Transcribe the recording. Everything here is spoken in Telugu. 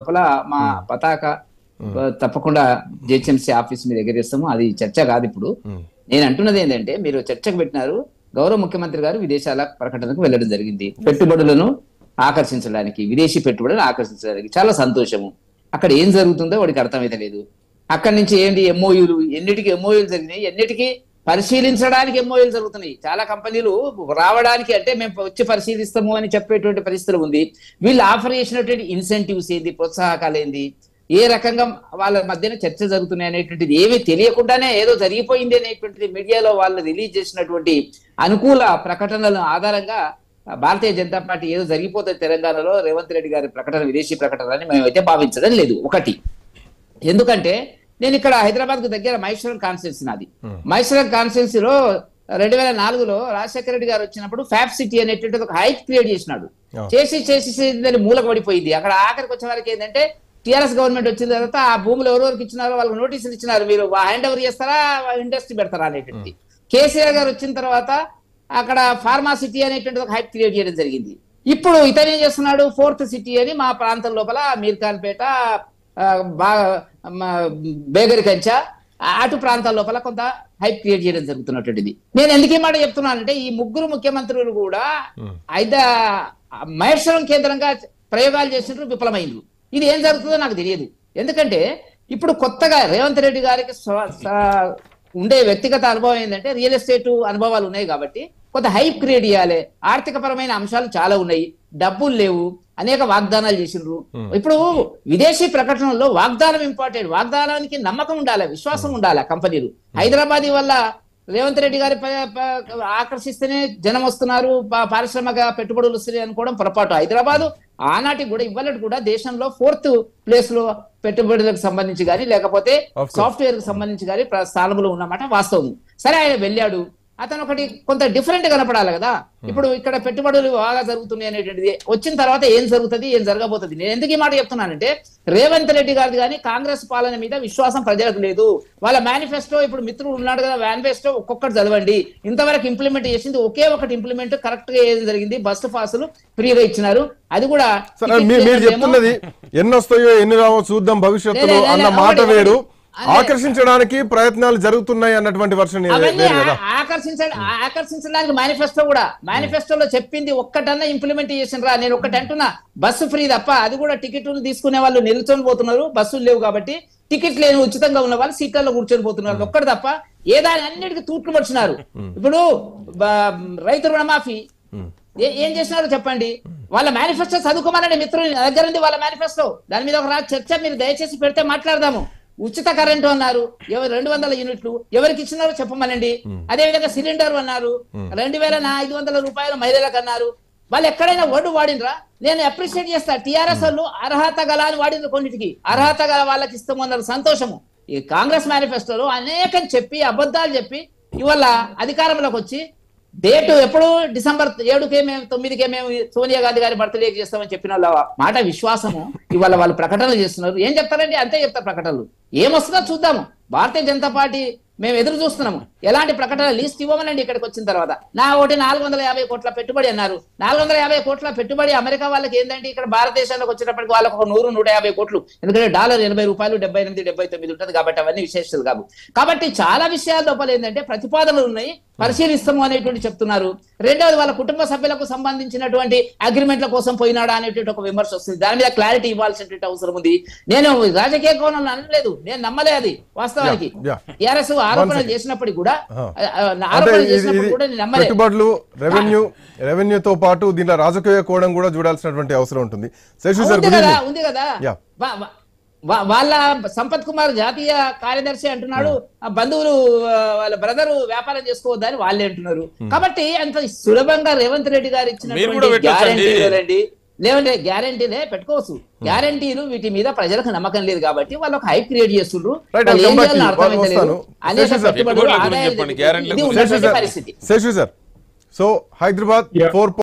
లోపల మా పతాక తప్పకుండా జిహెచ్ఎంసీ ఆఫీస్ మీద ఎగరేస్తాము. అది చర్చ కాదు. ఇప్పుడు నేను అంటున్నది ఏంటంటే, మీరు చర్చకు పెట్టినారు, గౌరవ ముఖ్యమంత్రి గారు విదేశాల ప్రకటనకు వెళ్ళడం జరిగింది, పెట్టుబడులను ఆకర్షించడానికి, విదేశీ పెట్టుబడులను ఆకర్షించడానికి. చాలా సంతోషము. అక్కడ ఏం జరుగుతుందో వాడికి అర్థమైతే లేదు. అక్కడి నుంచి ఏంటి ఎంఓయూలు, ఎన్నిటికి ఎంఓయూలు జరిగినాయి, ఎన్నిటికి పరిశీలించడానికి ఎంఓయూలు జరుగుతున్నాయి. చాలా కంపెనీలు రావడానికి అంటే మేము వచ్చి పరిశీలిస్తాము అని చెప్పేటువంటి పరిస్థితులు ఉంది. వీళ్ళు ఆఫర్ చేసినటువంటి ఇన్సెంటివ్స్ ఏంది, ప్రోత్సాహకాలు ఏంది, ఏ రకంగా వాళ్ళ మధ్యన చర్చ జరుగుతున్నాయి అనేటువంటిది ఏమీ తెలియకుండానే ఏదో జరిగిపోయింది అనేటువంటిది మీడియాలో వాళ్ళు రిలీజ్ చేసినటువంటి అనుకూల ప్రకటనల ఆధారంగా భారతీయ జనతా పార్టీ ఏదో జరిగిపోతుంది తెలంగాణలో రేవంత్ రెడ్డి గారి ప్రకటన విదేశీ ప్రకటన అని మేమైతే భావించడం లేదు. ఒకటి, ఎందుకంటే నేను ఇక్కడ హైదరాబాద్ కు దగ్గర మహేశ్వరం కాన్స్టిట్యున్సీ నాది. మహేశ్వరం కాన్స్టిట్యున్సీలో 2004లో రాజశేఖర రెడ్డి గారు వచ్చినప్పుడు ఫ్యాబ్ సిటీ అనేటువంటి ఒక హైప్ క్రియేట్ చేసినాడు. చేసి మూలకు పడిపోయింది. అక్కడ ఆఖరికి వచ్చే వారికి ఏంటంటే, టీఆర్ఎస్ గవర్నమెంట్ వచ్చిన తర్వాత ఆ భూములు ఎవరెవరికి ఇచ్చినారో వాళ్ళకి నోటీసులు ఇచ్చినారు, మీరు హ్యాండ్ ఓవర్ చేస్తారా ఇండస్ట్రీ పెడతారా అనేటువంటిది. కేసీఆర్ గారు వచ్చిన తర్వాత అక్కడ ఫార్మా సిటీ అనేటువంటి ఒక హైప్ క్రియేట్ చేయడం జరిగింది. ఇప్పుడు ఇతను ఏం చేస్తున్నాడు, 4th సిటీ అని మా ప్రాంతం లోపల మీర్ఖాన్పేట, బేగరి కంచ అటు ప్రాంతాల లోపల కొంత హైప్ క్రియేట్ చేయడం జరుగుతున్నటువంటిది. నేను ఎందుకు ఈ మాట చెప్తున్నానంటే, ఈ ముగ్గురు ముఖ్యమంత్రులు కూడా మహేశ్వరం కేంద్రంగా ప్రయోగాలు చేసినట్టు విఫలమైంది. ఇది ఏం జరుగుతుందో నాకు తెలియదు. ఎందుకంటే ఇప్పుడు కొత్తగా రేవంత్ రెడ్డి గారికి ఉండే వ్యక్తిగత అనుభవం ఏంటంటే, రియల్ ఎస్టేట్ అనుభవాలు ఉన్నాయి కాబట్టి కొంత హైప్ క్రియేట్ చేయాలి. ఆర్థిక పరమైన అంశాలు చాలా ఉన్నాయి, డబ్బులు లేవు, అనేక వాగ్దానాలు చేసిండ్రు. ఇప్పుడు విదేశీ ప్రకటనలో వాగ్దానం ఇంపార్టెంట్. వాగ్దానానికి నమ్మకం ఉండాలి, విశ్వాసం ఉండాలి. కంపెనీలు హైదరాబాద్ వల్ల రేవంత్ రెడ్డి గారి ఆకర్షిస్తేనే జనం వస్తున్నారు, పారిశ్రామిక పెట్టుబడులు వస్తున్నాయి అనుకోవడం పొరపాటు. హైదరాబాద్ ఆనాటికి కూడా ఇవ్వాలటి కూడా దేశంలో 4th ప్లేస్ లో పెట్టుబడులకు సంబంధించి కానీ లేకపోతే సాఫ్ట్వేర్ కు సంబంధించి కానీ స్థానంలో ఉన్నమాట వాస్తవం. సరే, ఆయన వెళ్ళాడు, అతను ఒకటి కొంత డిఫరెంట్ కనపడాలి కదా. ఇప్పుడు ఇక్కడ పెట్టుబడులు బాగా జరుగుతున్నాయి అనేటువంటిది వచ్చిన తర్వాత ఏం జరుగుతుంది, ఏం జరగబోతుంది. నేను ఎందుకు ఈ మాట చెప్తున్నానంటే, రేవంత్ రెడ్డి గారిది కానీ కాంగ్రెస్ పాలన మీద విశ్వాసం ప్రజలకు లేదు. వాళ్ళ మేనిఫెస్టో, ఇప్పుడు మిత్రుడు ఉన్నాడు కదా, మేనిఫెస్టో ఒక్కొక్కటి చదవండి. ఇంతవరకు ఇంప్లిమెంట్ చేసింది ఒకే ఒకటి ఇంప్లిమెంట్ కరెక్ట్ గా ఏం జరిగింది, బస్సు పాసులు ఫ్రీగా ఇచ్చినారు. అది కూడా మీరు చెప్తున్నది ఎన్ని వస్తాయో ఎన్ని రావో చూద్దాం భవిష్యత్తులో అన్న మాట వేరు. ఆకర్షించడానికి ప్రయత్నాలు జరుగుతున్నాయి అన్నటువంటి వర్షన్ ఆకర్షించడానికి మేనిఫెస్టోలో చెప్పింది ఒక్కటన్నా ఇంప్లిమెంట్ చేసినరా. నేను ఒక్కటి అంటున్నా, బస్సు ఫ్రీ తప్ప, అది కూడా టికెట్లు తీసుకునే వాళ్ళు నిల్చొని పోతున్నారు, బస్సులు లేవు కాబట్టి. టికెట్ లేని ఉచితంగా ఉన్న వాళ్ళు సీట్లలో కూర్చొని పోతున్నారు, ఒక్కటి తప్ప. ఏదాని అన్నిటికీ తూట్లు పడుతున్నారు. ఇప్పుడు రైతు రుణమాఫీ ఏం చేసినారో చెప్పండి. వాళ్ళ మేనిఫెస్టో చదువుకోమనండి మిత్రులు, దగ్గర ఉంది వాళ్ళ మేనిఫెస్టో. దాని మీద ఒక చర్చ మీరు దయచేసి పెడితే మాట్లాడదాము. ఉచిత కరెంటు అన్నారు, 200 యూనిట్లు ఎవరికి ఇచ్చినారో చెప్పమనండి. అదేవిధంగా సిలిండర్ అన్నారు, 2500 రూపాయలు మహిళలకు అన్నారు. వాళ్ళు ఎక్కడైనా వర్డ్ వాడినరా? నేను అప్రిషియేట్ చేస్తా. టీఆర్ఎస్ వాళ్ళు అర్హత గల అని వాడిన కొన్నిటికి అర్హత గల వాళ్ళకి ఇస్తాము అన్నారు, సంతోషము. ఈ కాంగ్రెస్ మేనిఫెస్టోలో అనేకం చెప్పి అబద్ధాలు చెప్పి ఇవాళ అధికారంలోకి వచ్చి డేటు ఎప్పుడు డిసెంబర్ 7కే మేము 9కే మేము సోనియా గాంధీ గారి బర్త్డే చేస్తామని చెప్పిన వాళ్ళ మాట విశ్వాసము ఇవాళ వాళ్ళు ప్రకటనలు చేస్తున్నారు. ఏం చెప్తారండి, అంతే చెప్తారు ప్రకటనలు. ఏమొస్తుందో చూద్దాము. భారతీయ జనతా పార్టీ మేము ఎదురు చూస్తున్నాము. ఎలాంటి ప్రకటన లిస్ట్ ఇవ్వమనండి. ఇక్కడికి వచ్చిన తర్వాత నా ఒకటి 450 కోట్ల పెట్టుబడి అన్నారు. 450 కోట్ల పెట్టుబడి అమెరికా వాళ్ళకి ఏంటంటే, ఇక్కడ భారతదేశంలోకి వచ్చేటప్పటికి వాళ్ళకి ఒక 100-150 కోట్లు. ఎందుకంటే డాలర్ 80 రూపాయలు, 78-79 ఉంటుంది కాబట్టి అవన్నీ విశేషాలు కావు. కాబట్టి చాలా విషయాల లోపల ఏంటంటే ప్రతిపాదనలు ఉన్నాయి, పరిశీలిస్తాము అనేటువంటి చెప్తున్నారు. రెండవది, వాళ్ళ కుటుంబ సభ్యులకు సంబంధించినటువంటి అగ్రిమెంట్ల కోసం పోయినాడా అనేటువంటి ఒక విమర్శ వస్తుంది. దాని మీద క్లారిటీ ఇవ్వాల్సినటువంటి అవసరం ఉంది. నేను రాజకీయ కోణంలో అనలేదు, నేను నమ్మలే అది వాస్తవానికి. టీఆర్ఎస్ ఆరోపణలు చేసినప్పటికీ కూడా పెట్టుబడులు, రెవెన్యూతో పాటు దీంట్లో రాజకీయ కోణం కూడా చూడాల్సినటువంటి అవసరం ఉంటుంది. ఉంది కదా. వాళ్ళ సంపత్ కుమార్ జాతీయ కార్యదర్శి అంటున్నాడు, బంధువులు వాళ్ళ బ్రదరు వ్యాపారం చేసుకోవద్దని వాళ్ళే అంటున్నారు. కాబట్టి అంత సులభంగా రేవంత్ రెడ్డి గారు ఇచ్చినటువంటి గ్యారంటీలండి లేవంటే గ్యారంటీలే పెట్టుకోవచ్చు. గ్యారంటీలు వీటి మీద ప్రజలకు నమ్మకం లేదు కాబట్టి వాళ్ళు ఒక హైప్ క్రియేట్ చేస్తుండ్రు. సో హైదరాబాద్